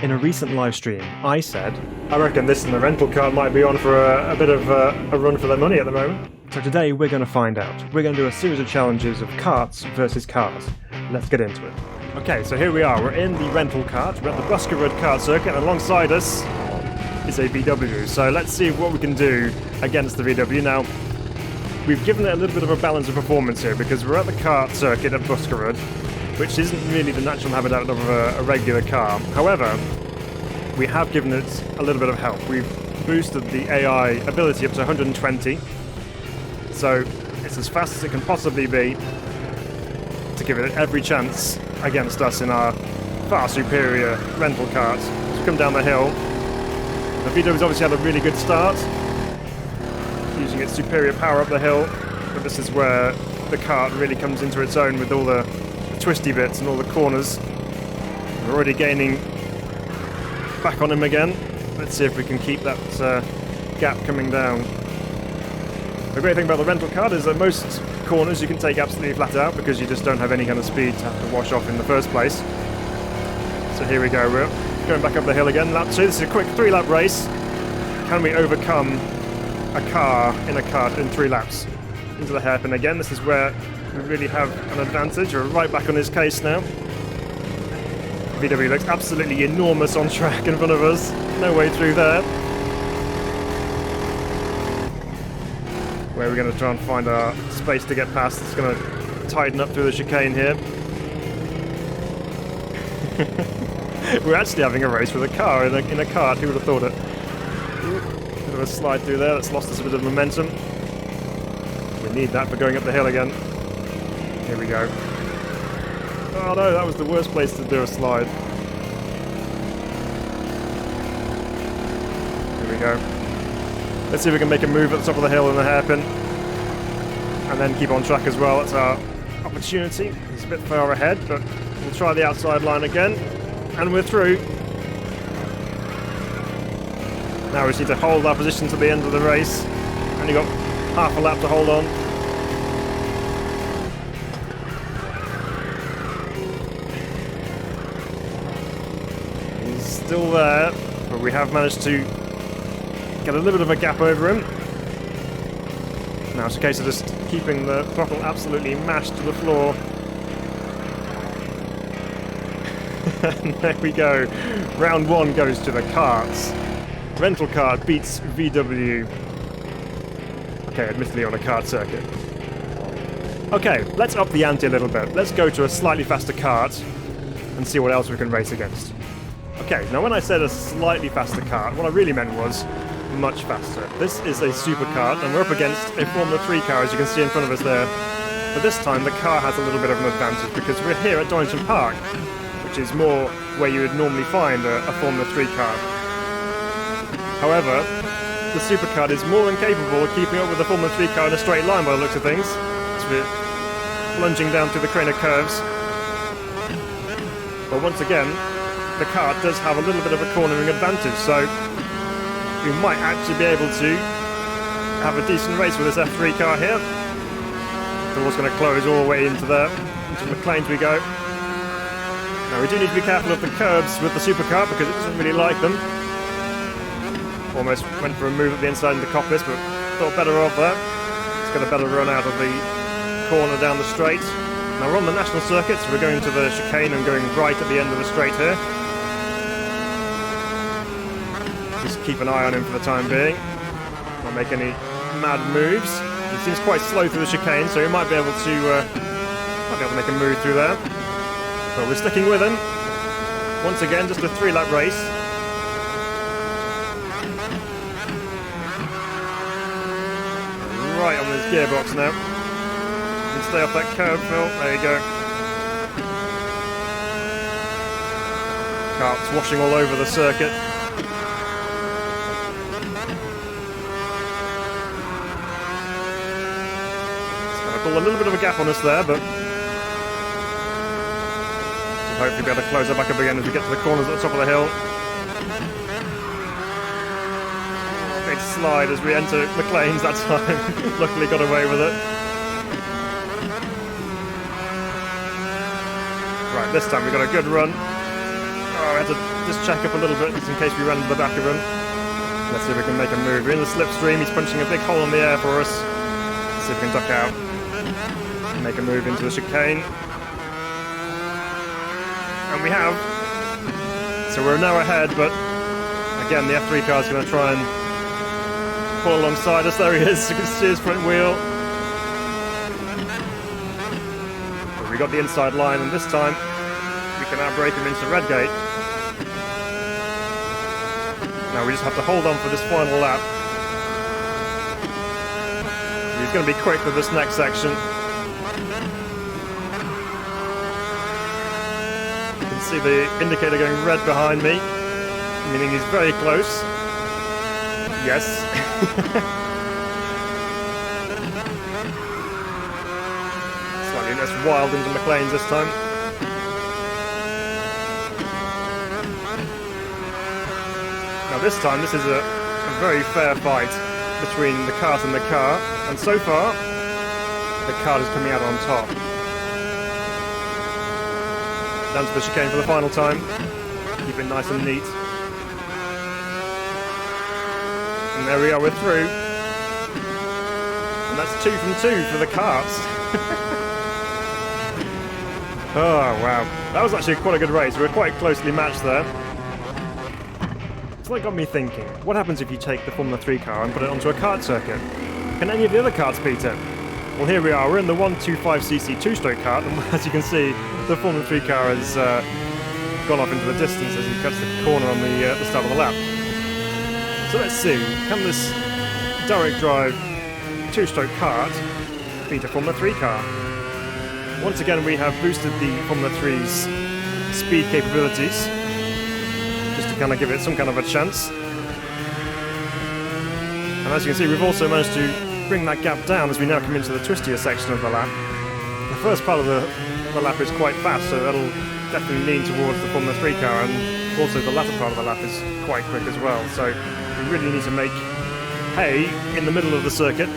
In a recent live stream, I said, I reckon this and the rental car might be on for a bit of a run for their money at the moment. So today we're going to find out. We're going to do a series of challenges of karts versus cars. Let's get into it. Okay, so here we are. We're in the rental kart. We're at the Buskerud kart circuit, and alongside us is a VW. So let's see what we can do against the VW. Now, we've given it a little bit of a balance of performance here because we're at the kart circuit at Buskerud, which isn't really the natural habitat of a regular car. However, we have given it a little bit of help. We've boosted the AI ability up to 120, so it's as fast as it can possibly be to give it every chance against us in our far superior rental cart. As we come down the hill, the VW's obviously had a really good start, using its superior power up the hill, but this is where the kart really comes into its own with all the twisty bits and all the corners. We're already gaining back on him again. Let's see if we can keep that gap coming down. The great thing about the rental kart is that most corners you can take absolutely flat out because you just don't have any kind of speed to have to wash off in the first place. So here we go, we're going back up the hill again. Lap 2, this is a quick 3-lap race. Can we overcome a car in a kart in 3 laps? Into the hairpin again, this is where we really have an advantage. We're right back on his case now. VW looks absolutely enormous on track in front of us. No way through there. Where we're going to try and find our space to get past. It's going to tighten up through the chicane here. We're actually having a race with a car in a kart. Who would have thought it? Bit of a slide through there. That's lost us a bit of momentum. We need that for going up the hill again. Here we go. Oh no, that was the worst place to do a slide. Here we go. Let's see if we can make a move at the top of the hill in the hairpin. And then keep on track as well. That's our opportunity. It's a bit far ahead, but we'll try the outside line again. And we're through. Now we just need to hold our position to the end of the race. Only got half a lap to hold on. Still there, but we have managed to get a little bit of a gap over him. Now it's a case of just keeping the throttle absolutely mashed to the floor. And there we go. Round 1 goes to the karts. Rental kart beats VW. Okay, admittedly on a kart circuit. Okay, let's up the ante a little bit. Let's go to a slightly faster kart and see what else we can race against. Okay, now when I said a slightly faster kart, what I really meant was much faster. This is a Superkart, and we're up against a Formula 3 car, as you can see in front of us there. But this time, the car has a little bit of an advantage, because we're here at Donington Park, which is more where you would normally find a Formula 3 car. However, the Superkart is more than capable of keeping up with the Formula 3 car in a straight line by the looks of things. So we're plunging down through the crane of curves. But once again, the kart does have a little bit of a cornering advantage, so we might actually be able to have a decent race with this F3 car here. The door's going to close all the way into there. Into McLean's we go. Now we do need to be careful of the curbs with the Superkart because it doesn't really like them. Almost went for a move at the inside of the coppice, but thought better of that. Let's get a better run out of the corner down the straight. Now we're on the national circuit, so we're going to the chicane and going right at the end of the straight here. Just keep an eye on him for the time being. Not make any mad moves. He seems quite slow through the chicane, so he might be able to make a move through there. But we're sticking with him. Once again, just a 3-lap race. Right on this gearbox now. You can stay off that curb, Phil. There you go. Kart's washing all over the circuit. A little bit of a gap on us there, but we'll hopefully be able to close her back up again as we get to the corners at the top of the hill. Big slide as we enter McLean's that time. Luckily got away with it. Right, this time we got a good run. Oh, I had to just check up a little bit just in case we run into the back of him. Let's see if we can make a move. We're in the slipstream, he's punching a big hole in the air for us. Let's see if we can duck out. Make a move into the chicane. And we have. So we're now ahead, but again the F3 car is going to try and pull alongside us. There he is, you can see his front wheel. But we got the inside line, and this time we can now break him into Redgate. Now we just have to hold on for this final lap. He's going to be quick with this next section. You can see the indicator going red behind me, meaning he's very close. Yes. Slightly less wild into McLaren's this time. Now this time, this is a very fair fight between the kart and the car, and so far, the kart is coming out on top. Down to the chicane for the final time. Keep it nice and neat. And there we are, we're through. And that's 2 from 2 for the karts. Oh, wow. That was actually quite a good race. We were quite closely matched there. So that got me thinking, what happens if you take the Formula 3 car and put it onto a kart circuit? Can any of the other karts beat it? Well, here we are, we're in the 125cc two-stroke kart, and as you can see, the Formula 3 car has gone off into the distance as he cuts the corner on the start of the lap. So let's see, can this direct drive two-stroke kart beat a Formula 3 car? Once again, we have boosted the Formula 3's speed capabilities, just to kind of give it some kind of a chance. And as you can see, we've also managed to bring that gap down as we now come into the twistier section of the lap. The first part of the lap is quite fast, so that'll definitely lean towards the Formula 3 car, and also the latter part of the lap is quite quick as well. So we really need to make hay in the middle of the circuit.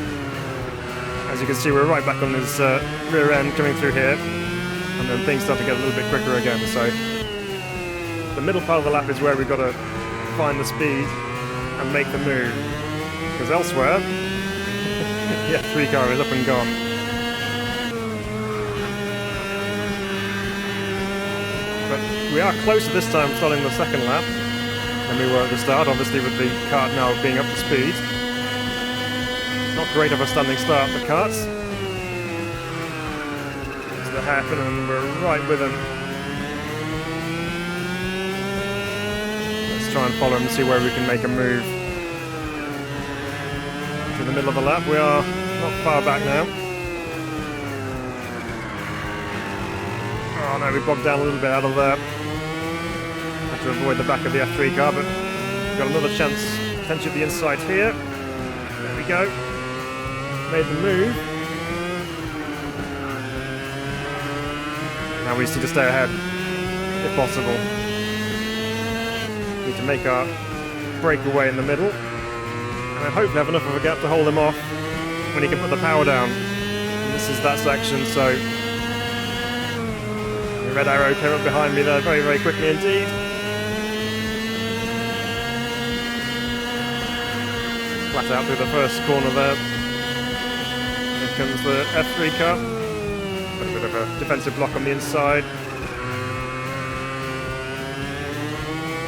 As you can see, we're right back on his rear end coming through here, and then things start to get a little bit quicker again. So the middle part of the lap is where we've got to find the speed and make the move, because elsewhere the F3 car is up and gone. But we are closer this time starting the second lap than we were at the start, obviously with the kart now being up to speed. Not great of a standing start for karts. It's the hairpin and we're right with him. Let's try and follow him and see where we can make a move. To the middle of the lap, we are not far back now. Oh no, we bogged down a little bit out of there. Had to avoid the back of the F3 car, but we've got another chance potentially at the inside here. There we go. Made the move. Now we just need to stay ahead, if possible. Need to make our breakaway in the middle, and then hopefully have enough of a gap to hold him off when he can put the power down. And this is that section, so the red arrow came up behind me there very, very quickly indeed. Flat out through the first corner there. Here comes the F3 car. Got a bit of a defensive block on the inside.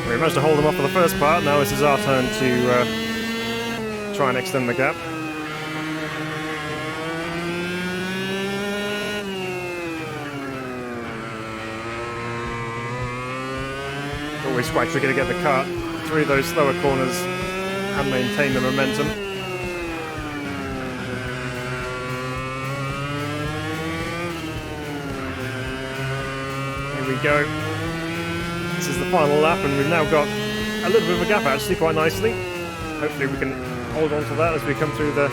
We managed to hold them off for the first part. Now this is our turn to try and extend the gap. Always quite tricky to get the kart through those slower corners and maintain the momentum. Here we go. This is the final lap, and we've now got a little bit of a gap actually, quite nicely. Hopefully we can hold on to that as we come through the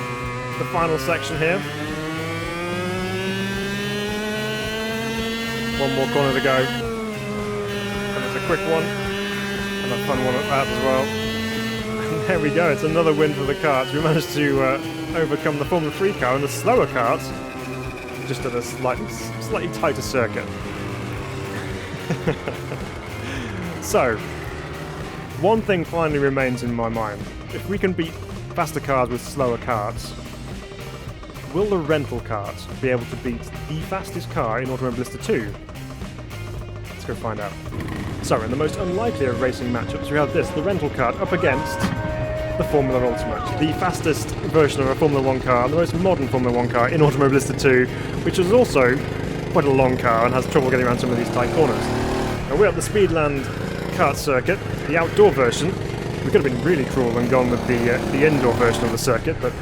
final section here. One more corner to go. And it's a quick one. And a fun one at that as well. And there we go, it's another win for the karts. We managed to overcome the Formula 3 car and the slower karts, just at a slightly tighter circuit. So, One thing finally remains in my mind. If we can beat faster cars with slower karts, will the rental kart be able to beat the fastest car in Automobilista 2? Let's go find out. So, in the most unlikely of racing matchups, we have this, the rental kart up against the Formula Ultimate, the fastest version of a Formula 1 car, the most modern Formula 1 car in Automobilista 2, which is also quite a long car and has trouble getting around some of these tight corners. Now we're at the Speedland kart circuit, the outdoor version. We could have been really cruel and gone with the indoor version of the circuit, but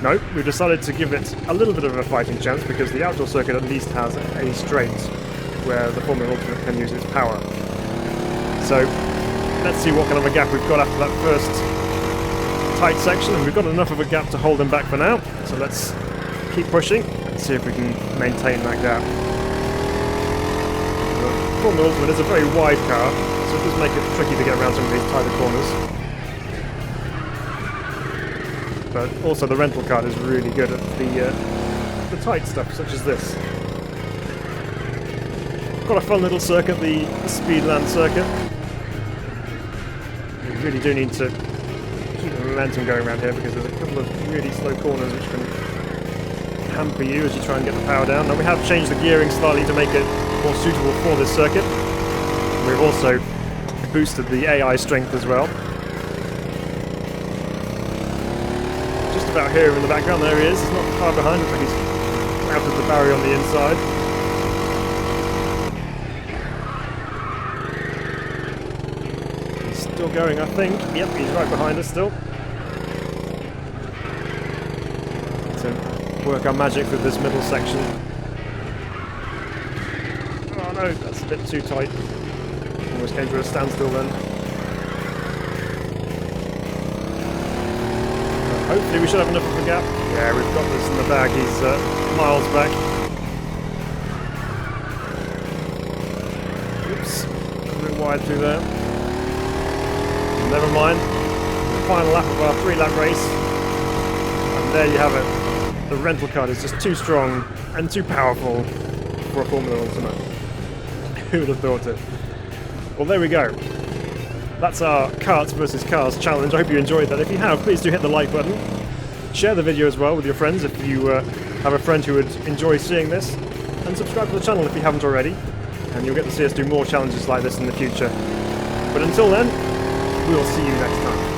no, we've decided to give it a little bit of a fighting chance because the outdoor circuit at least has a straight where the Formula Ultimate can use its power. So let's see what kind of a gap we've got after that first tight section, and we've got enough of a gap to hold them back for now, so let's keep pushing and see if we can maintain that gap. The Formula Ultimate is a very wide car, so it does make it tricky to get around some of these tighter corners. But also the rental kart is really good at the tight stuff, such as this. Got a fun little circuit, the Speedland circuit. We really do need to keep the momentum going around here because there's a couple of really slow corners which can hamper you as you try and get the power down. Now we have changed the gearing slightly to make it more suitable for this circuit. We've also boosted the AI strength as well. Just about here in the background, there he is. He's not far behind, looks like he's out of the barrier on the inside. He's still going, I think. Yep, he's right behind us still. To work our magic with this middle section. Oh no, that's a bit too tight. Almost came to a standstill then. Hopefully we should have enough of a gap. Yeah, we've got this in the bag. He's miles back. Oops, a bit wide through there. Never mind. The final lap of our 3-lap race. And there you have it. The rental kart is just too strong and too powerful for a Formula Ultimate. Who would have thought it? Well, there we go. That's our Karts versus Cars challenge. I hope you enjoyed that. If you have, please do hit the like button. Share the video as well with your friends if you have a friend who would enjoy seeing this. And subscribe to the channel if you haven't already. And you'll get to see us do more challenges like this in the future. But until then, we'll see you next time.